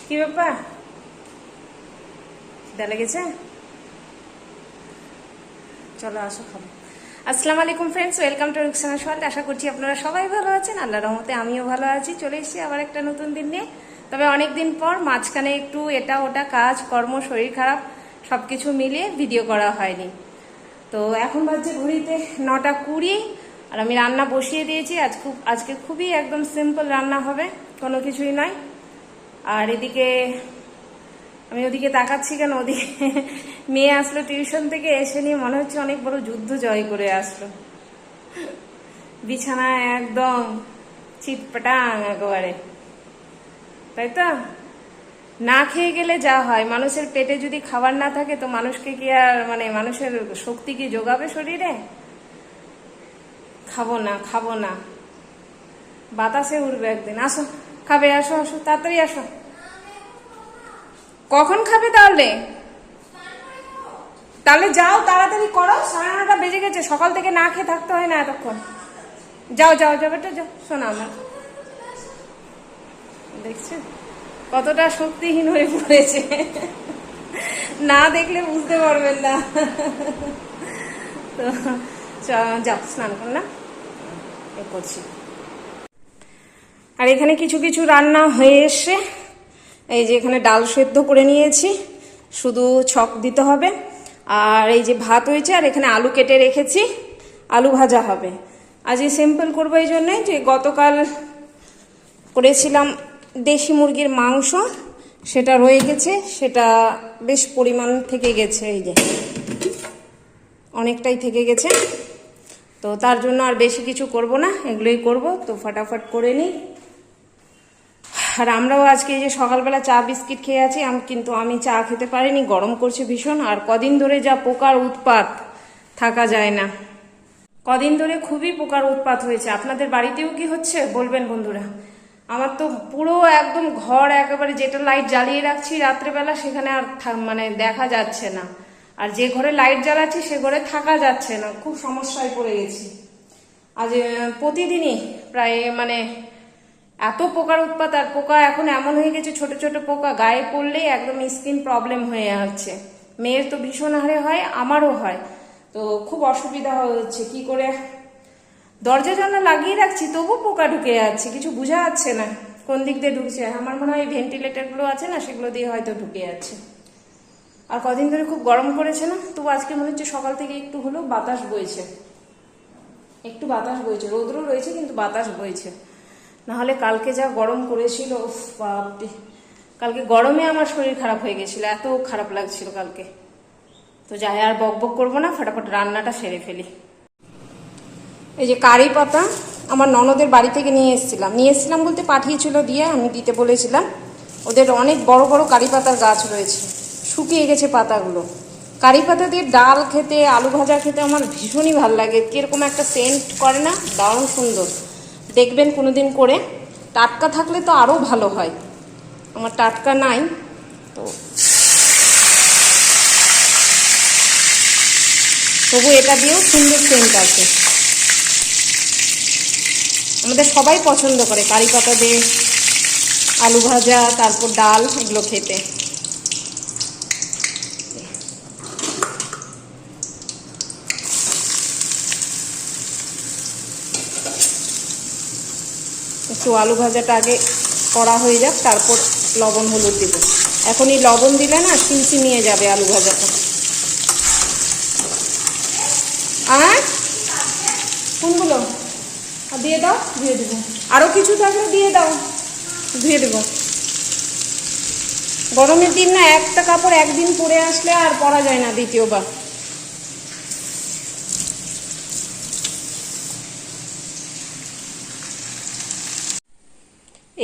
কি ব্যাপার? খিদা লেগেছে? চলো আসো খাবো। আসসালামু আলাইকুম friends, welcome to Rukhsana world. আশা করছি আপনারা সবাই ভালো আছেন। আল্লাহর রহমতে আমিও ভালো আছি। চলে এসেছি আবার একটা নতুন দিন নিয়ে। তবে অনেকদিন পর মাঝখানে একটু এটা ওটা কাজ কর্ম, শরীর খারাপ সবকিছু মিলিয়ে ভিডিও করা হয়নি। তো এখন বাজছে ঘড়িতে 9:20 আর আমি রান্না বসিয়ে দিয়েছি। আজকে খুবই একদম সিম্পল রান্না হবে, কোনো কিছুই নয়। আর এদিকে আমি ওদিকে তাকাচ্ছি কেন, ওদিকে মেয়ে আসলো টিউশন থেকে, এসে নিয়ে মনে হচ্ছে অনেক বড় যুদ্ধ জয় করে আসলো। বিছানায় একদম চিটপাটাং একেবারে, তাই তো? না খেয়ে গেলে যা হয়, মানুষের পেটে যদি খাবার না থাকে তো মানুষকে কি আর মানুষের শক্তি কি যোগাবে শরীরে? খাবো না, বাতাসে উড়বে একদিন। আসো খাবে, আসো আসো তাড়াতাড়ি আসো। কখন খাবে তাহলে? তাহলে যাও তাড়াতাড়ি করো, 9:30 বেজে গেছে। সকাল থেকে না খেয়ে থাকতে হয় না এতক্ষণ। যাও যাও যাও বেটা যাও। শোনো আমার, দেখছো কতটা শক্তিহীন হয়ে পড়েছে, না দেখলে বুঝতে পারবেন না। তো যাও স্নান করো না, এ করছি। আর এখানে কিছু কিছু রান্না হয়ে এসছে। এই যে এখানে ডাল সেদ্ধ করে নিয়েছি, শুধু ছক দিতে হবে। আর এই যে ভাত হয়েছে, আর এখানে আলু কেটে রেখেছি, আলু ভাজা হবে। আজ এই সিম্পল করবো এই জন্যে যে গতকাল করেছিলাম দেশি মুরগির মাংস, সেটা রয়ে গেছে, সেটা বেশ পরিমাণ থেকে গেছে, এই যে অনেকটাই থেকে গেছে। তো তার জন্য আর বেশি কিছু করব না, এগুলোই করব। তো ফটাফট করে নিই। আর আমরাও আজকে এই যে সকালবেলা চা বিস্কিট খেয়ে আছি, কিন্তু আমি চা খেতে পারিনি, গরম করছে ভীষণ। আর কদিন ধরে যা পোকার উৎপাত, থাকা যায় না। কদিন ধরে খুবই পোকার উৎপাত হয়েছে। আপনাদের বাড়িতেও কি হচ্ছে বলবেন বন্ধুরা। আমার তো পুরো একদম ঘর একেবারে, যেটা লাইট জ্বালিয়ে রাখছি রাত্রেবেলা সেখানে আর দেখা যাচ্ছে না। আর যে ঘরে লাইট জ্বালাচ্ছি সে ঘরে থাকা যাচ্ছে না, খুব সমস্যায় পড়ে গেছি। আজ প্রতিদিনই প্রায় এত পোকার উৎপাত। আর পোকা এখন এমন হয়ে গেছে, ছোট ছোট পোকা গায়ে পড়লেই একদম স্কিন প্রবলেম হয়ে যাচ্ছে। মেয়ের তো ভীষণ হারে হয়, আমারও হয়। তো খুব অসুবিধা হচ্ছে। কি করে দরজা জানলা লাগিয়ে রাখছি তবু পোকা ঢুকে যাচ্ছে, কিছু বোঝা যাচ্ছে না কোন দিক দিয়ে ঢুকছে। আমার মনে হয় ভেন্টিলেটরগুলো আছে না, সেগুলো দিয়ে হয়তো ঢুকে যাচ্ছে। আর কদিন ধরে খুব গরম করেছে না, তবু আজকে মনে হচ্ছে সকাল থেকে একটু হলেও বাতাস বইছে, একটু বাতাস বইছে। রোদ্র রয়েছে কিন্তু বাতাস বইছে। নাহলে কালকে যা গরম করেছিল, বাপরে, কালকে গরমে আমার শরীর খারাপ হয়ে গেছিল, এত খারাপ লাগছিল কালকে। তো যাই, আর বক বক করবো না, ফটাফট রান্নাটা সেরে ফেলি। এই যে কারি পাতা আমার ননদের বাড়ি থেকে নিয়ে এসেছিলাম বলতে পাঠিয়েছিল দিয়ে, আমি দিতে বলেছিলাম। ওদের অনেক বড় বড় কারি পাতার গাছ রয়েছে, শুকিয়ে গেছে পাতাগুলো। কারি পাতা দিয়ে ডাল খেতে, আলু ভাজা খেতে আমার ভীষণই ভালো লাগে। কিরকম একটা সেন্ট করে না, দারুণ সুন্দর। দেখবেন কোনোদিন করে, টাটকা থাকলে তো আরও ভালো হয়। আমার টাটকা নাই তো, তবু এটা দিয়েও সুন্দর সেন্ট আছে। আমাদের সবাই পছন্দ করে কারি পাতা দিয়ে আলু ভাজা, তারপর ডাল, এগুলো খেতে। একটু আলু ভাজাটা আগে করা হয়ে যাক, তারপর লবণ হলুদ দিব। এখনই লবণ দিলে না চিমচিমিয়ে যাবে আলু ভাজাটা। আর কোনগুলো দিয়ে দাও, ধুয়ে দেবো। আরো কিছু থাকলে দিয়ে দাও, ধুয়ে দেবো। গরমের দিন না, একটা কাপড় একদিন পরে আসলে আর পরা যায় না দ্বিতীয়বার।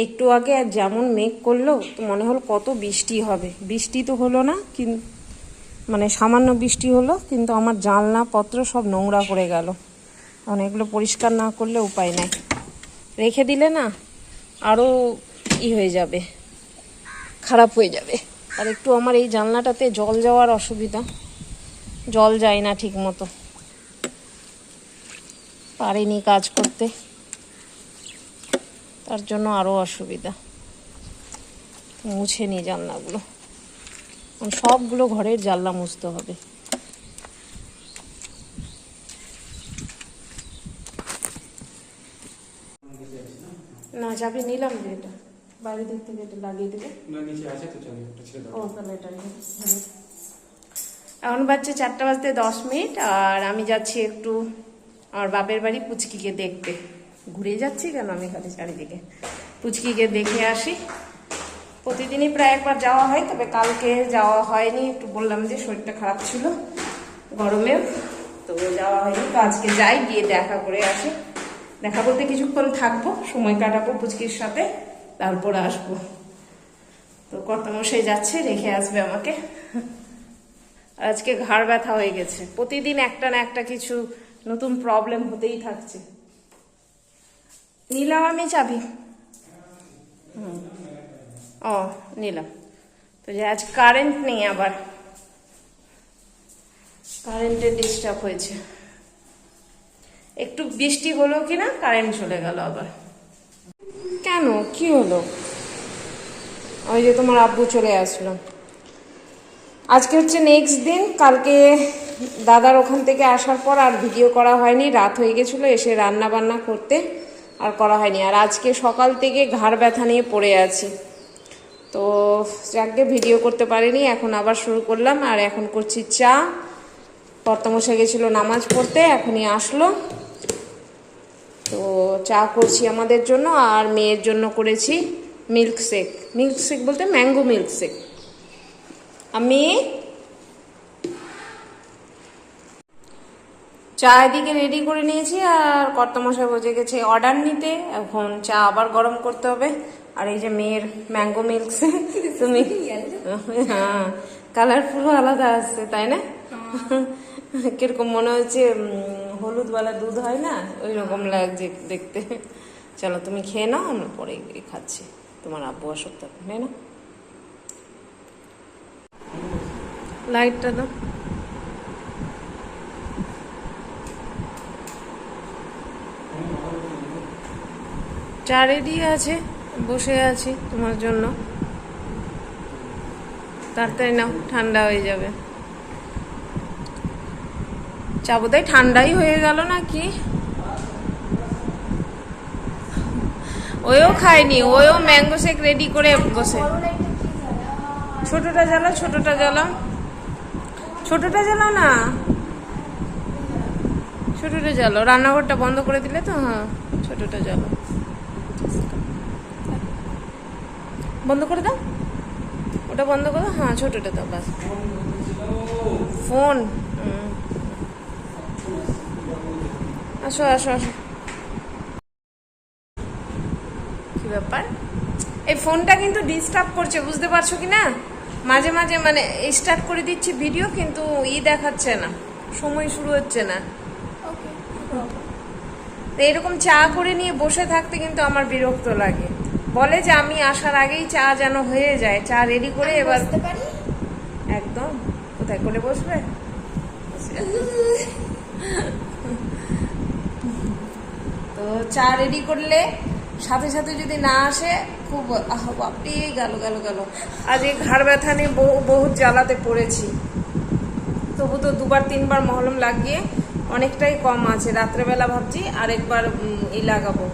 একটু আগে আর যেমন মেঘ করলো, তো মনে হলো কত বৃষ্টি হবে। বৃষ্টি তো হলো না, কিন্তু সামান্য বৃষ্টি হলো, কিন্তু আমার জানলা পত্র সব নোংরা পড়ে গেল। অনেকগুলো পরিষ্কার না করলে উপায় নাই, রেখে দিলে না আরও হয়ে যাবে, খারাপ হয়ে যাবে। আর একটু আমার এই জানলাটাতে জল যাওয়ার অসুবিধা, জল যায় না ঠিক মতো, পারিনি কাজ করতে, তার জন্য আরও অসুবিধা। মুছে নিই জানলাগুলো, সবগুলো ঘরের জানলা মুছতে হবে। না চাবি নিলাম যে, এটা বাইরে দিক থেকে এটা লাগিয়ে দেবে। ও তাহলে এটা এখন বাজছে 4:10 আর আমি যাচ্ছি একটু আমার বাপের বাড়ি পুচকিকে দেখতে। ঘুরে যাচ্ছি কেন আমি খালি চারিদিকে, পুচকিকে দেখে আসি। প্রতিদিনই প্রায় একবার যাওয়া হয়, তবে কালকে যাওয়া হয়নি, একটু বললাম যে শরীরটা খারাপ ছিল গরমে, তো যাওয়া হয়নি। তো আজকে যাই, গিয়ে দেখা করে আসি। দেখা বলতে কিছুক্ষণ থাকবো, সময় কাটাবো পুচকির সাথে, তারপর আসবো। তো কর্তামশাই যাচ্ছে, রেখে আসবে আমাকে। আজকে ঘাড় ব্যথা হয়ে গেছে, প্রতিদিন একটা না একটা কিছু নতুন প্রবলেম হতেই থাকছে। নিলাম আমি চাবি, ও নিলাম। তো যে আজ কারেন্ট নেই, আবার কারেন্টের ডিস্টার্ব হয়েছে। একটু বৃষ্টি হলো কিনা কারেন্ট চলে গেল আবার। কেন, কি হলো? ওই যে তোমার আব্বু চলে আসলো। আজকে হচ্ছে নেক্সট দিন। কালকে দাদার ওখান থেকে আসার পর আর ভিডিও করা হয়নি, রাত হয়ে গেছিলো, এসে রান্না বান্না করতে আর করা হয়নি। আর আজকে সকাল থেকে ঘাড় ব্যথা নিয়ে পড়ে আছি, তো যাকে ভিডিও করতে পারিনি। এখন আবার শুরু করলাম, আর এখন করছি চা। কর্তামশাই গেছিল নামাজ পড়তে, এখনই আসলো। তো চা করছি আমাদের জন্য, আর মেয়ের জন্য করেছি মিল্কশেক। মিল্কশেক বলতে ম্যাঙ্গো মিল্কশেক। আমি চা এদিকে রেডি করে নিয়েছি, আর কর্তামশাই বসে গেছে অর্ডার নিতে। এখন চা আবার গরম করতে হবে। আর এই যে মেয়ের ম্যাঙ্গো মিল্কশেক, তুমি হ্যাঁ কালারফুল আলাদা আসছে তাই না? কিরকম মনে হচ্ছে হলুদওয়ালা দুধ হয় না, ওই রকম লাগছে দেখতে। চলো তুমি খেয়ে নাও, আমরা পরে খাচ্ছি। তোমার আব্বু আসুক তখন, তাই না? লাইটটা দাও। চা রেডি আছে, বসে আছি তোমার জন্য। তাড়াতাড়ি নাও, ঠান্ডা হয়ে যাবে। চা বোধহয় ঠান্ডাই হয়ে গেল নাকি। ওও খায়নি, ওও ম্যাঙ্গো শেক রেডি করে বসে। ছোটটা জ্বালাও, ছোটটা জ্বালাও, ছোটটা জ্বালাও না, ছোটটা জ্বালাও। রান্নাঘরটা বন্ধ করে দিলে তো, হ্যাঁ ছোটটা জ্বালাও, বন্ধ করে দাও, ওটা বন্ধ করে দাও। হ্যাঁ ছোটটা দাও, বাস। ফোন, আসো আসো আসো। কি ব্যাপার, এই ফোনটা কিন্তু ডিস্টার্ব করছে, বুঝতে পারছো কি না? মাঝে মাঝে মানে স্টার্ট করে দিচ্ছি ভিডিও, কিন্তু দেখাচ্ছে না, সময় শুরু হচ্ছে না। তো এরকম চা করে নিয়ে বসে থাকতে কিন্তু আমার বিরক্ত লাগে। বলে যে আমি আসার আগেই চা যেন হয়ে যায়, চা রেডি করে এবার একদম। কোথায় করে বসবে? তো চা রেডি করলে সাথে সাথে যদি না আসে, খুব বাপরে গেল গেল গেল। আজ এই ঘাড় ব্যথা নিয়ে বহুত জ্বালাতে পড়েছি। তবু তো 2-3 বার মহলম লাগিয়ে অনেকটাই কম আছে। রাত্রেবেলা ভাবছি আরেকবার লাগাবো,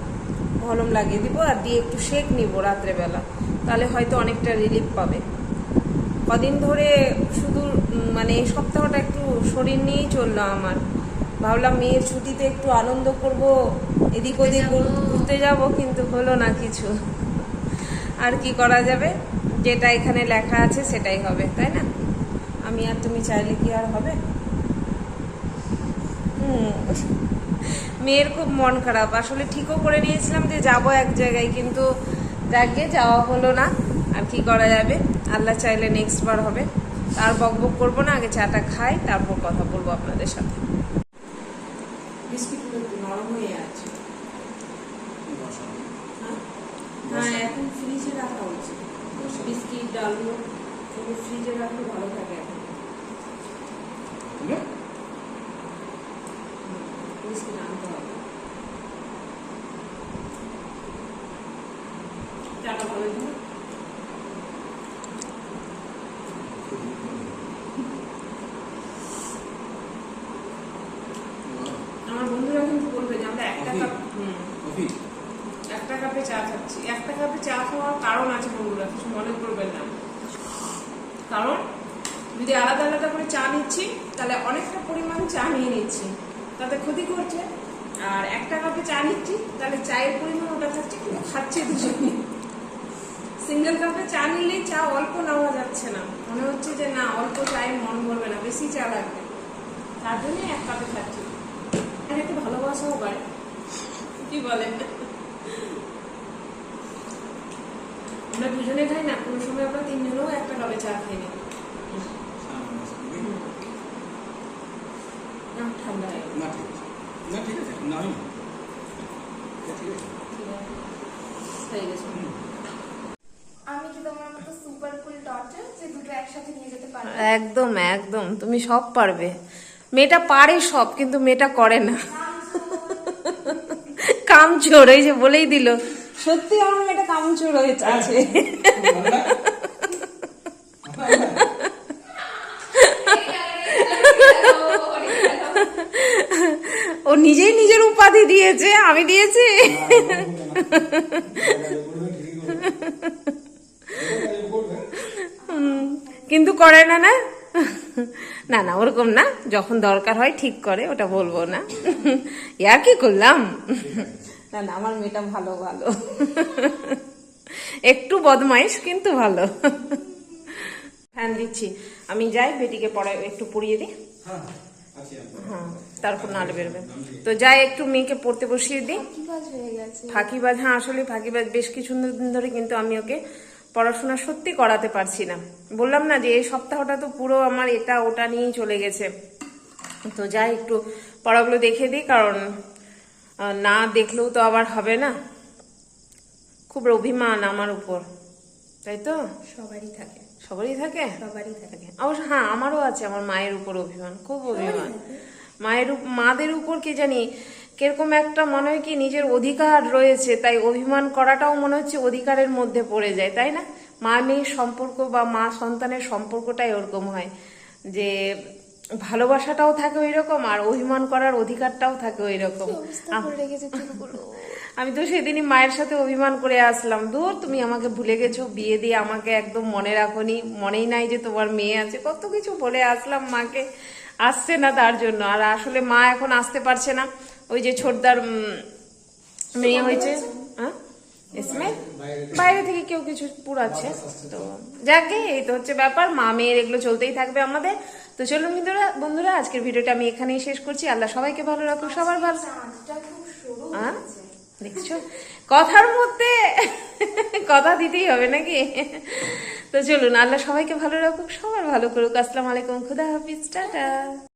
মলম লাগিয়ে দিব, আর দিয়ে একটু শেক নিব রাত্রেবেলা, তাহলে হয়তো অনেকটা রিলিফ পাবে। কদিন ধরে শুধু মানে এই সপ্তাহটা একটু শরীর নিয়েই চললো আমার। ভাবলাম মেয়ের ছুটিতে একটু আনন্দ করব, এদিক ওদিক ঘুরতে যাব, কিন্তু হলো না কিছু। আর কি করা যাবে, যেটা এখানে লেখা আছে সেটাই হবে, তাই না? আমি আর তুমি চাইলে কি আর হবে? মেয়ের খুব মন খারাপ। আসলে ঠিকও করে নিয়েছিলাম যে যাব এক জায়গায়, কিন্তু যাকে যাওয়া হলো না। আর কি করা যাবে, আল্লাহ চাইলে নেক্সট বার হবে। আর বকবক করবো না, আগে চাটা খাই, তারপর কথা বলবো আপনাদের সাথে। বিস্কিটগুলো একটু নরম হয়ে আছে। হ্যাঁ এখন ফ্রিজে রাখা উচিত, বিস্কিট ডালগুলো ফ্রিজে রাখলে ভালো থাকে। এখন বিস্কিট আনতে হবে, চাটা ভালো দিন। কারণ আছে বন্ধুরা, কিছু মনে করবেন না। কারণ যদি আলাদা আলাদা করে চা নিচ্ছি তাহলে অনেকটা পরিমাণ চা নিয়ে নিচ্ছি, তাতে ক্ষতি করছে। আর একটা কাপে চা নিচ্ছি তাহলে চায়ের পরিমাণ ওটা থাকছে, কিন্তু খাচ্ছে দুজনে। সিঙ্গেল কাপে চা নিলেই চা অল্প নেওয়া যাচ্ছে না, মনে হচ্ছে যে না অল্প চায়ে মন ভরবে না, বেশি চা লাগবে, তার জন্য এক কাপে খাচ্ছি। আর একটু ভালোবাসাও পারে, কি বলেন? আমরা দুজনে খাই না, কোনো সময় আমরা তিনজনেও একটা কাপে চা খাই না। ঠান্ডা হয়ে গেছে। আমি কি তোমার মতো সুপার কুল ডটার যে দুটো একসাথে নিয়ে যেতে পারবে? একদম একদম, তুমি সব পারবে। মেয়েটা পারে সব, কিন্তু মেয়েটা করে না। কামচোর, এই যে বলেই দিল, সত্যি আমার মেয়েটা কামচোর হয়েছে আছে। ও নিজেই নিজের উপাধি দিয়েছে, আমি দিয়েছি। কিন্তু করে না। না না না, ওরকম না, যখন দরকার হয় ঠিক করে, ওটা বলবো না। ইয়ার কি করলাম। না না, আমার মেয়েটা ভালো ভালো, একটু বদমাইশ কিন্তু ভালো। ফ্যান দিচ্ছি, আমি যাই বেটিকে পড়াই, একটু পড়িয়ে দিই। হ্যাঁ, তারপর নাড়ে বেরোবে। তো যাই, একটু মেয়েকে পড়তে বসিয়ে দিই। ফাঁকিবাজ, হ্যাঁ আসলে ফাঁকিবাজ বেশ কিছুদিন ধরে, কিন্তু আমি ওকে পড়াশোনা সত্যি করাতে পারছি না। বললাম না যে এই সপ্তাহটা তো পুরো আমার এটা ওটা নিয়েই চলে গেছে। তো যাই একটু পড়াগুলো দেখে দিই, কারণ না দেখলেও তো আবার হবে না। খুব অভিমান আমার উপর, তাই তো? সবারই থাকে, সবারই থাকে, সবারই থাকে অবশ্য। হ্যাঁ, আমারও আছে, আমার মায়ের উপর অভিমান, খুব অভিমান। মাদের উপর কি জানি কিরকম একটা মনে হয় কি নিজের অধিকার রয়েছে, তাই অভিমান করাটাও মনে হচ্ছে অধিকারের মধ্যে পড়ে যায়, তাই না? মা মেয়ের সম্পর্ক বা মা সন্তানের সম্পর্কটাই ওরকম হয়, যে ভালোবাসাটাও থাকে ওই রকম, আর অভিমান করার অধিকারটাও থাকে ওই রকম। আমি তো সেদিনই মায়ের সাথে অভিমান করে আসলাম, দূর তুমি আমাকে ভুলে গেছো, বিয়ে দিয়ে আমাকে একদম মনে রাখোনি, মনেই নাই যে তোমার মেয়ে আছে, কত কিছু বলে আসলাম মাকে। আসছে না তার জন্য, আর আসলে মা এখন আসতে পারছে না, ওই যে ছোটদার মেয়ে হয়েছে। হ্যাঁ, বাইরে থেকে কেউ কিছু পুরাচ্ছে, তো যাকে এই তো হচ্ছে ব্যাপার। মা মেয়ের এগুলো চলতেই থাকবে আমাদের। তো চলুন বন্ধুরা, আজকের ভিডিওটা আমি এখানেই শেষ করছি। আল্লাহ সবাইকে ভালো রাখুক, সবার ভালো। হ্যাঁ, দেখছো, কথার মধ্যে কথা দিতেই হবে নাকি? তো চলুন, আল্লাহ সবাইকে ভালো রাখুক, সবার ভালো করুক। আসসালামু আলাইকুম, খুদা হাফিজ, টাটা।